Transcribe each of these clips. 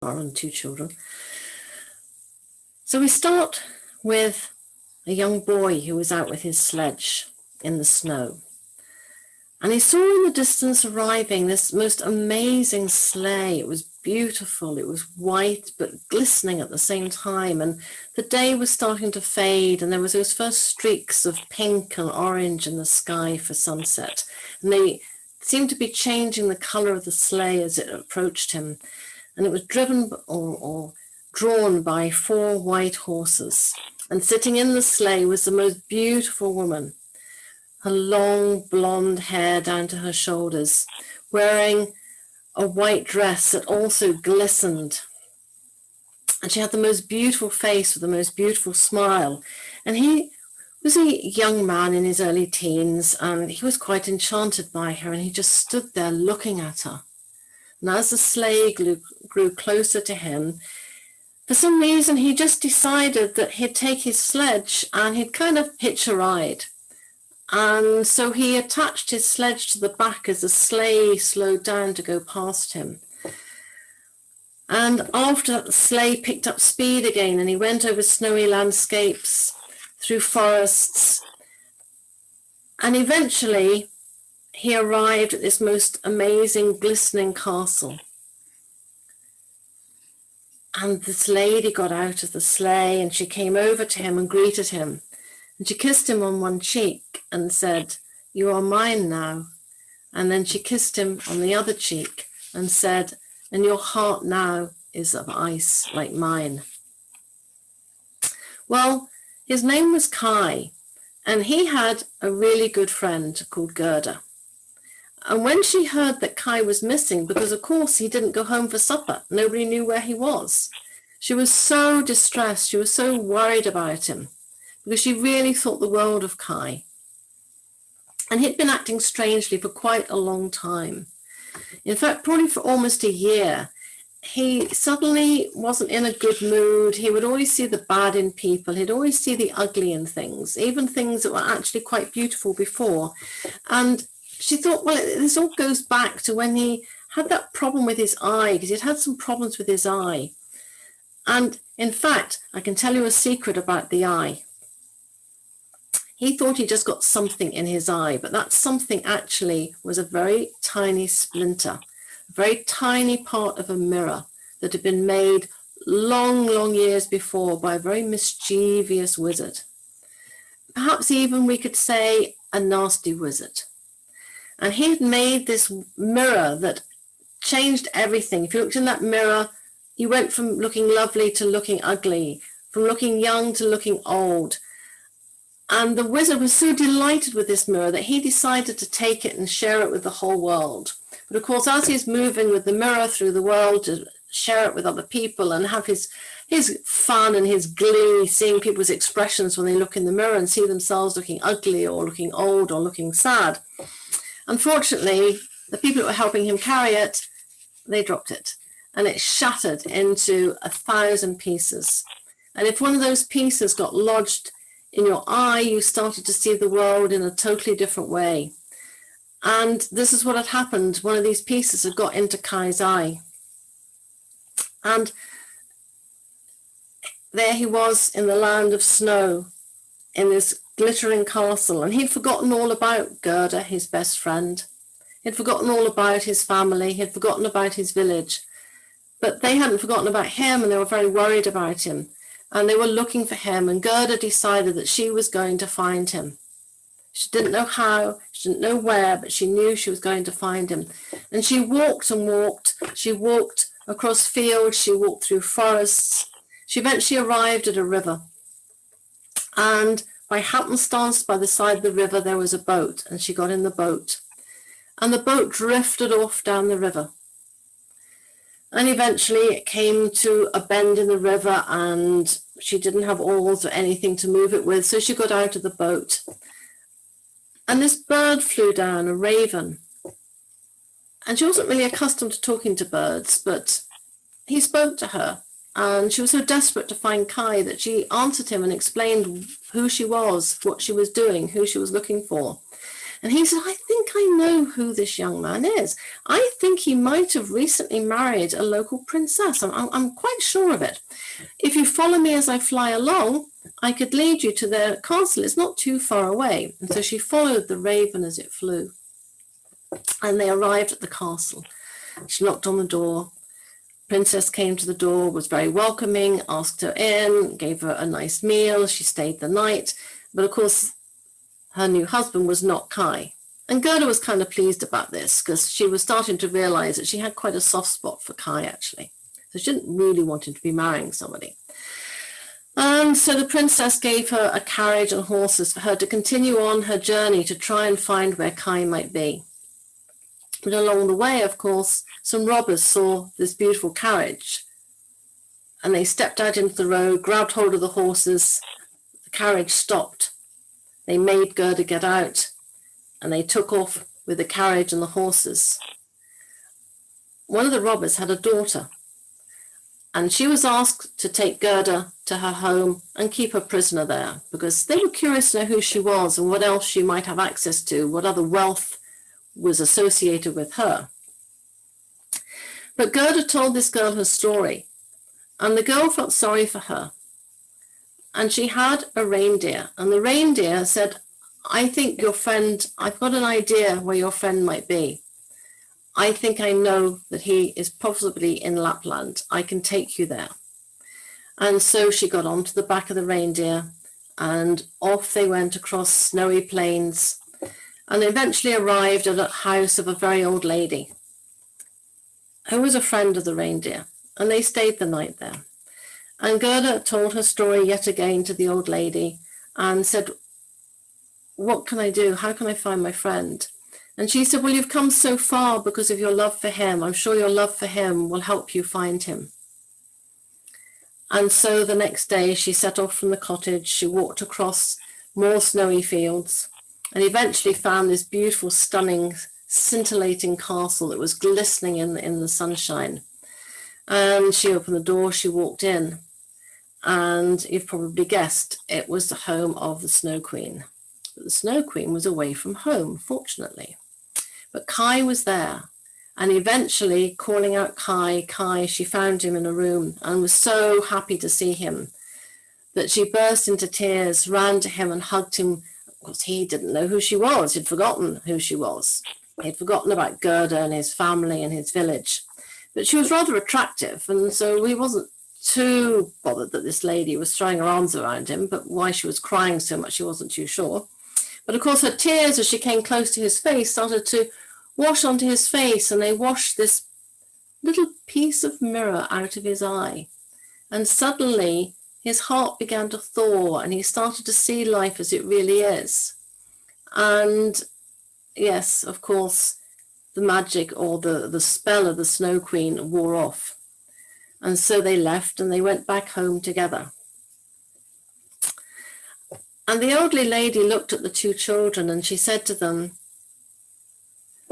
and 2 children. So we start with a young boy who was out with his sledge in the snow. And he saw in the distance arriving this most amazing sleigh. It was beautiful. It was white, but glistening at the same time. And the day was starting to fade, and there was those first streaks of pink and orange in the sky for sunset. And they seemed to be changing the color of the sleigh as it approached him. And it was driven or drawn by 4 white horses. And sitting in the sleigh was the most beautiful woman, her long blonde hair down to her shoulders, wearing a white dress that also glistened. And she had the most beautiful face with the most beautiful smile. And he was a young man in his early teens, and he was quite enchanted by her, and he just stood there looking at her. And as the sleigh grew closer to him, for some reason, he just decided that he'd take his sledge and he'd kind of hitch a ride. And so he attached his sledge to the back as the sleigh slowed down to go past him. And after that, the sleigh picked up speed again, and he went over snowy landscapes, through forests. And eventually, he arrived at this most amazing, glistening castle. And this lady got out of the sleigh, and she came over to him and greeted him. And she kissed him on one cheek and said, "You are mine now." And then she kissed him on the other cheek and said, "And your heart now is of ice like mine." Well, his name was Kai, and he had a really good friend called Gerda. And when she heard that Kai was missing, because of course he didn't go home for supper, nobody knew where he was, she was so distressed, she was so worried about him, because she really thought the world of Kai. And he'd been acting strangely for quite a long time. In fact, probably for almost a year. He suddenly wasn't in a good mood. He would always see the bad in people. He'd always see the ugly in things, even things that were actually quite beautiful before. And she thought, well, this all goes back to when he had that problem with his eye, because he'd had some problems with his eye. And in fact, I can tell you a secret about the eye. He thought he just got something in his eye, but that something actually was a very tiny splinter, a very tiny part of a mirror that had been made long, long years before by a very mischievous wizard. Perhaps even we could say a nasty wizard. And he had made this mirror that changed everything. If you looked in that mirror, you went from looking lovely to looking ugly, from looking young to looking old. And the wizard was so delighted with this mirror that he decided to take it and share it with the whole world. But of course, as he's moving with the mirror through the world to share it with other people and have his fun and his glee, seeing people's expressions when they look in the mirror and see themselves looking ugly or looking old or looking sad, unfortunately, the people that were helping him carry it, they dropped it, and it shattered into 1,000 pieces. And if one of those pieces got lodged in your eye, you started to see the world in a totally different way. And this is what had happened. One of these pieces had got into Kai's eye. And there he was in the land of snow, in this glittering castle, and he'd forgotten all about Gerda, his best friend. He'd forgotten all about his family. He'd forgotten about his village. But they hadn't forgotten about him, and they were very worried about him. And they were looking for him, and Gerda decided that she was going to find him. She didn't know how, she didn't know where, but she knew she was going to find him. And she walked and walked. She walked across fields. She walked through forests. She eventually arrived at a river. And by happenstance, by the side of the river, there was a boat, and she got in the boat. And the boat drifted off down the river. And eventually it came to a bend in the river, and she didn't have oars or anything to move it with, so she got out of the boat. And this bird flew down, a raven. And she wasn't really accustomed to talking to birds, but he spoke to her. And she was so desperate to find Kai that she answered him and explained who she was, what she was doing, who she was looking for. And he said, I think I know who this young man is. I think he might have recently married a local princess. I'm quite sure of it. If you follow me as I fly along, I could lead you to their castle. It's not too far away. And so she followed the raven as it flew. And they arrived at the castle. She knocked on the door. Princess came to the door, was very welcoming, asked her in, gave her a nice meal. She stayed the night. But of course, her new husband was not Kai. And Gerda was kind of pleased about this because she was starting to realize that she had quite a soft spot for Kai, actually. So she didn't really want him to be marrying somebody. And so the princess gave her a carriage and horses for her to continue on her journey to try and find where Kai might be. But along the way, of course, some robbers saw this beautiful carriage and they stepped out into the road, grabbed hold of the horses. The carriage stopped. They made Gerda get out and they took off with the carriage and the horses. One of the robbers had a daughter and she was asked to take Gerda to her home and keep her prisoner there because they were curious to know who she was and what else she might have access to, what other wealth was associated with her. But Gerda told this girl her story and the girl felt sorry for her. And she had a reindeer, and the reindeer said, I think your friend, I've got an idea where your friend might be. I think I know that he is possibly in Lapland. I can take you there. And so she got onto the back of the reindeer and off they went across snowy plains and eventually arrived at a house of a very old lady who was a friend of the reindeer, and they stayed the night there. And Gerda told her story yet again to the old lady and said, what can I do? How can I find my friend? And she said, well, you've come so far because of your love for him. I'm sure your love for him will help you find him. And so the next day she set off from the cottage. She walked across more snowy fields and eventually found this beautiful, stunning, scintillating castle that was glistening in the sunshine. And she opened the door, she walked in. And you've probably guessed it was the home of the Snow Queen. But the Snow Queen was away from home, fortunately. But Kai was there. And eventually, calling out Kai, Kai, she found him in a room and was so happy to see him that she burst into tears, ran to him and hugged him. Of course, he didn't know who she was. He'd forgotten who she was. He'd forgotten about Gerda and his family and his village. But she was rather attractive, and so he wasn't too bothered that this lady was throwing her arms around him, but why she was crying so much, she wasn't too sure. But of course, her tears, as she came close to his face, started to wash onto his face, and they washed this little piece of mirror out of his eye. And suddenly, his heart began to thaw, and he started to see life as it really is. And yes, of course, the magic or the spell of the Snow Queen wore off. And so they left and they went back home together. And the elderly lady looked at the two children and she said to them,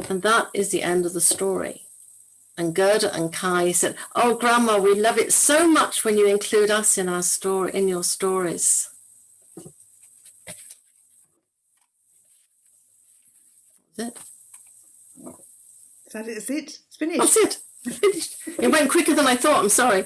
and that is the end of the story. And Gerda and Kai said, oh, Grandma, we love it so much when you include us in our story, in your stories. That's it. Is that it? Is it? It's finished. That's it. Finished. It went quicker than I thought. I'm sorry.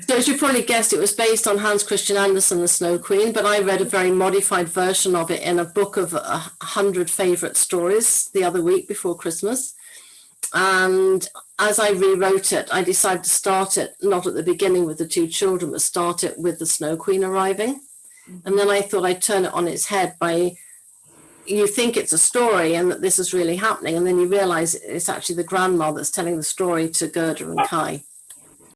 So as you probably guessed, it was based on Hans Christian Andersen, The Snow Queen, but I read a very modified version of it in a book of 100 favourite stories the other week before Christmas. And as I rewrote it, I decided to start it not at the beginning with the two children, but start it with the Snow Queen arriving. And then I thought I'd turn it on its head by, you think it's a story and that this is really happening, and then you realize it's actually the grandma that's telling the story to Gerda and Kai.